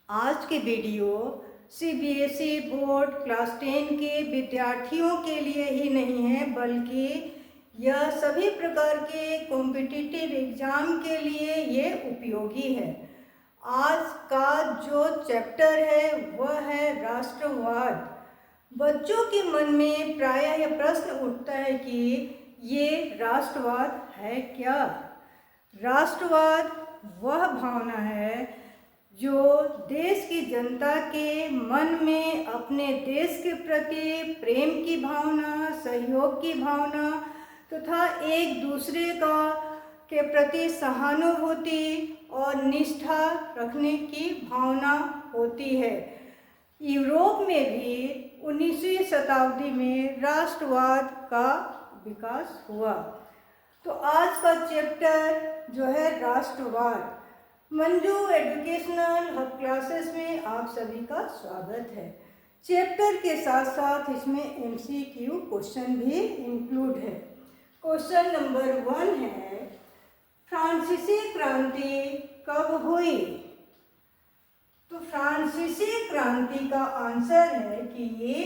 आज के video CBSE board class 10 के विद्यार्थियों के लिए ही नहीं है, बल्कि यह सभी प्रकार के कॉम्पिटिटिव एग्ज़ाम के लिए ये उपयोगी है। आज का जो चैप्टर है वह है राष्ट्रवाद। बच्चों के मन में प्रायः यह प्रश्न उठता है कि ये राष्ट्रवाद है क्या? राष्ट्रवाद वह भावना है जो देश की जनता के मन में अपने देश के प्रति प्रेम की भावना, सहयोग की भावना तथा एक दूसरे के प्रति सहानुभूति और निष्ठा रखने की भावना होती है। यूरोप में भी 19वीं शताब्दी में राष्ट्रवाद का विकास हुआ। तो आज का चैप्टर जो है राष्ट्रवाद, मंजू एजुकेशनल हब क्लासेस में आप सभी का स्वागत है। चैप्टर के साथ साथ इसमें एमसीक्यू क्वेश्चन भी इंक्लूड है। क्वेश्चन नंबर 1 है, फ्रांसीसी क्रांति कब हुई? तो फ्रांसीसी क्रांति का आंसर है कि ये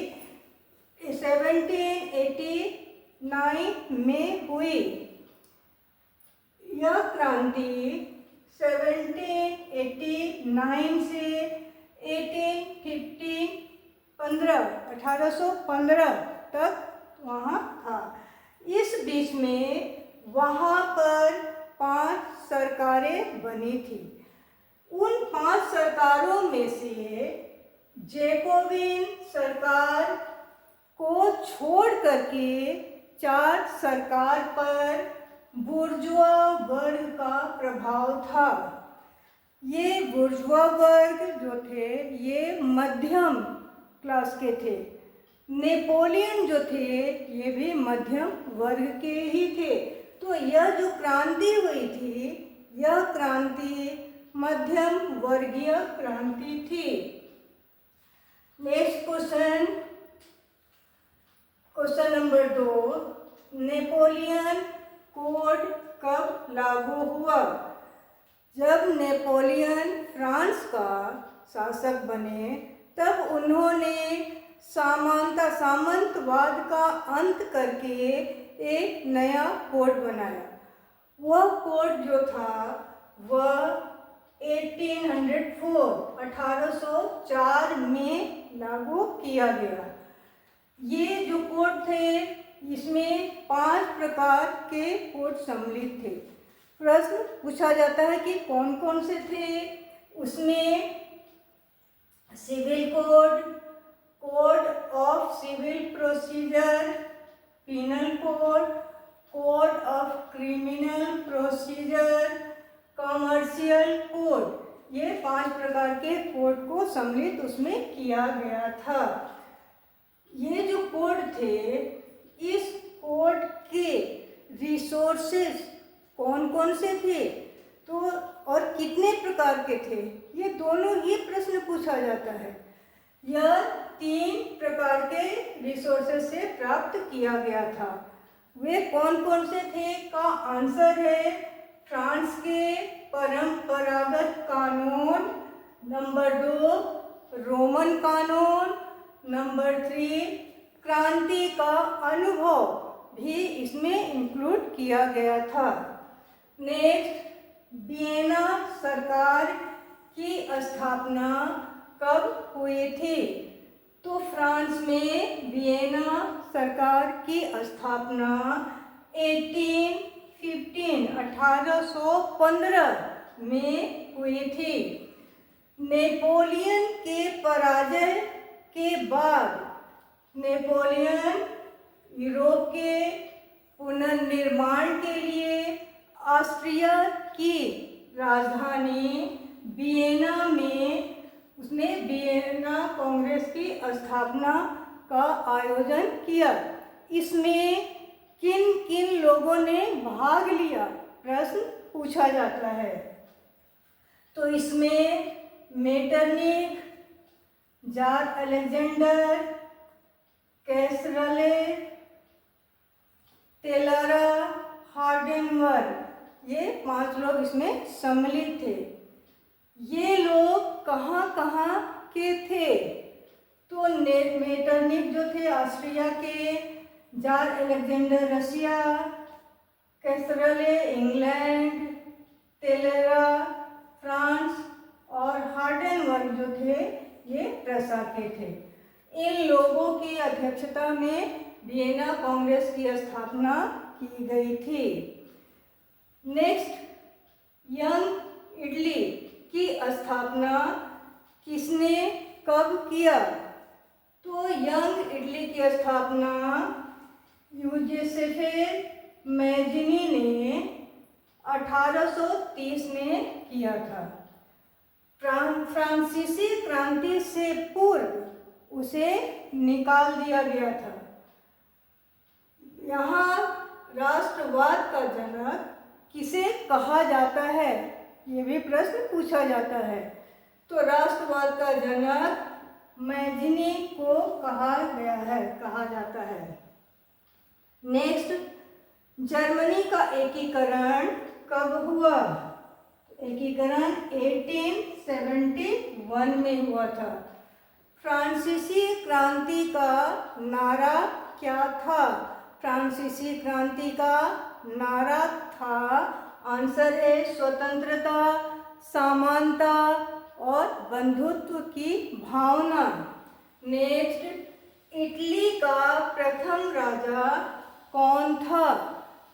1789 में हुई। यह क्रांति 1789 से 1815 तक वहाँ था। इस बीच में वहाँ पर 5 सरकारें बनी थी। उन 5 सरकारों में से जैकोबिन सरकार को छोड़ करके 4 सरकार पर बुर्जुआ वर्ग का प्रभाव था। ये बुर्जुआ वर्ग जो थे ये मध्यम क्लास के थे। नेपोलियन जो थे ये भी मध्यम वर्ग के ही थे। तो यह जो क्रांति हुई थी यह क्रांति मध्यम वर्गीय क्रांति थी। Next question number 2, Napoleon code कब लागू हुआ? जब नेपोलियन फ्रांस का शासक बने तब उन्होंने सामंतवाद का अंत करके एक नया कोड बनाया। वह कोड जो था वह 1804 में लागू किया गया। ये जो कोड थे इसमें 5 प्रकार के कोड सम्मिलित थे। प्रश्न पूछा जाता है कि कौन कौन से थे। उसमें civil code, code of civil procedure, penal code, code of criminal procedure, commercial code, ये 5 प्रकार के कोड को सम्मिलित उसमें किया गया था। ये जो कोड थे, इस कोड के रिसोर्सेस कौन कौन से थे तो और कितने प्रकार के थे, ये दोनों ही प्रश्न पूछा जाता है। यह 3 प्रकार के रिसोर्सेस से प्राप्त किया गया था। वे कौन कौन से थे का आंसर है फ्रांस के परंपरागत कानून, नंबर 2 रोमन कानून, नंबर 3 क्रांति का अनुभव भी इसमें इंक्लूड किया गया था। नेक्स्ट, वियना सरकार की स्थापना कब हुई थी? तो फ्रांस में वियना सरकार की स्थापना 1815 में हुई थी। नेपोलियन के पराजय के बाद नेपोलियन यूरोप के पुनर्निर्माण के लिए ऑस्ट्रिया की राजधानी वियना में उसने वियना कांग्रेस की स्थापना का आयोजन किया। इसमें किन किन लोगों ने भाग लिया प्रश्न पूछा जाता है। तो इसमें मेटरनिख, जार अलेक्जेंडर, कैसरले, टेलरा, हार्डेनवर, ये 5 लोग इसमें सम्मिलित थे। ये लोग कहाँ के थे? तो मेटरनिक जो थे ऑस्ट्रिया के, czar Alexander Russia, Castlereagh England, तेलेरा फ्रांस और हार्डेनबर्ग जो थे ये प्रसा के थे। इन लोगों की अध्यक्षता में वियना कांग्रेस की स्थापना की गई थी। नेक्स्ट, यंग इटली की स्थापना किसने कब किया? तो यंग इटली की स्थापना यूजेसेफे मैजिनी ने 1830 में किया था। फ्रांसीसी क्रांति से पूर्व उसे निकाल दिया गया था। यहाँ राष्ट्रवाद का जनक किसे कहा जाता है, ये भी प्रश्न पूछा जाता है। तो राष्ट्रवाद का जनक मैजिनी को कहा जाता है। नेक्स्ट, जर्मनी का एकीकरण कब हुआ? एकीकरण 1871 में हुआ था। फ्रांसीसी क्रांति का नारा क्या था? फ्रांसीसी क्रांति का नारा था, आंसर है स्वतंत्रता, समानता और बंधुत्व की भावना। नेक्स्ट, इटली का प्रथम राजा कौन था?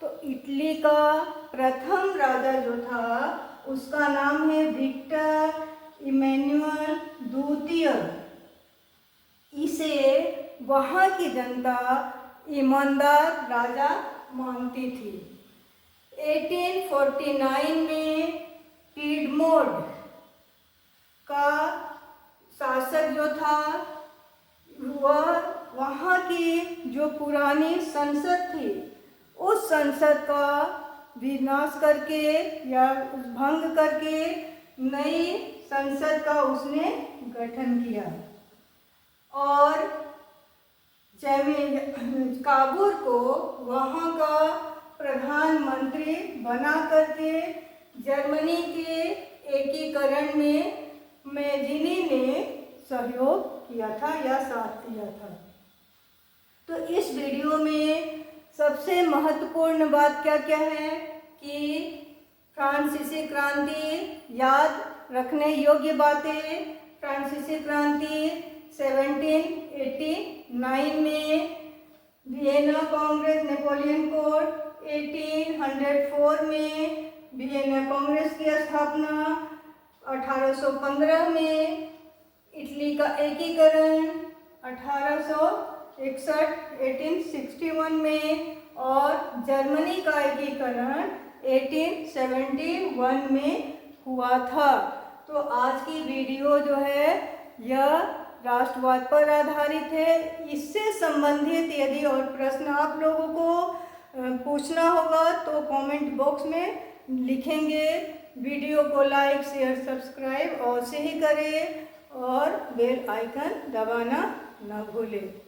तो इटली का प्रथम राजा जो था उसका नाम है विक्टर इमैनुअल द्वितीय। इसे वहाँ की जनता ईमानदार राजा मानती थी। 1849 में पीडमोंट का शासक जो था वह वहाँ की जो पुरानी संसद थी उस संसद का विनाश करके या भंग करके नई संसद का उसने गठन किया और काबुल को वहाँ का प्रधानमंत्री बना करके जर्मनी के एकीकरण में मैजिनी ने सहयोग किया था या साथ दिया था। तो इस वीडियो में सबसे महत्वपूर्ण बात क्या क्या है कि फ्रांसीसी क्रांति याद रखने योग्य बातें। फ्रांसीसी क्रांति 1789 में, वियना कांग्रेस नेपोलियन कोड 1804 में, वियना कांग्रेस की स्थापना 1815 में, इटली का एकीकरण 1861 में और जर्मनी का एकीकरण 1871 में हुआ था। तो आज की वीडियो जो है यह राष्ट्रवाद पर आधारित है। इससे संबंधित यदि और प्रश्न आप लोगों को पूछना होगा तो कमेंट बॉक्स में लिखेंगे। वीडियो को लाइक शेयर सब्सक्राइब अवश्य ही करें और बेल आइकन दबाना न भूलें।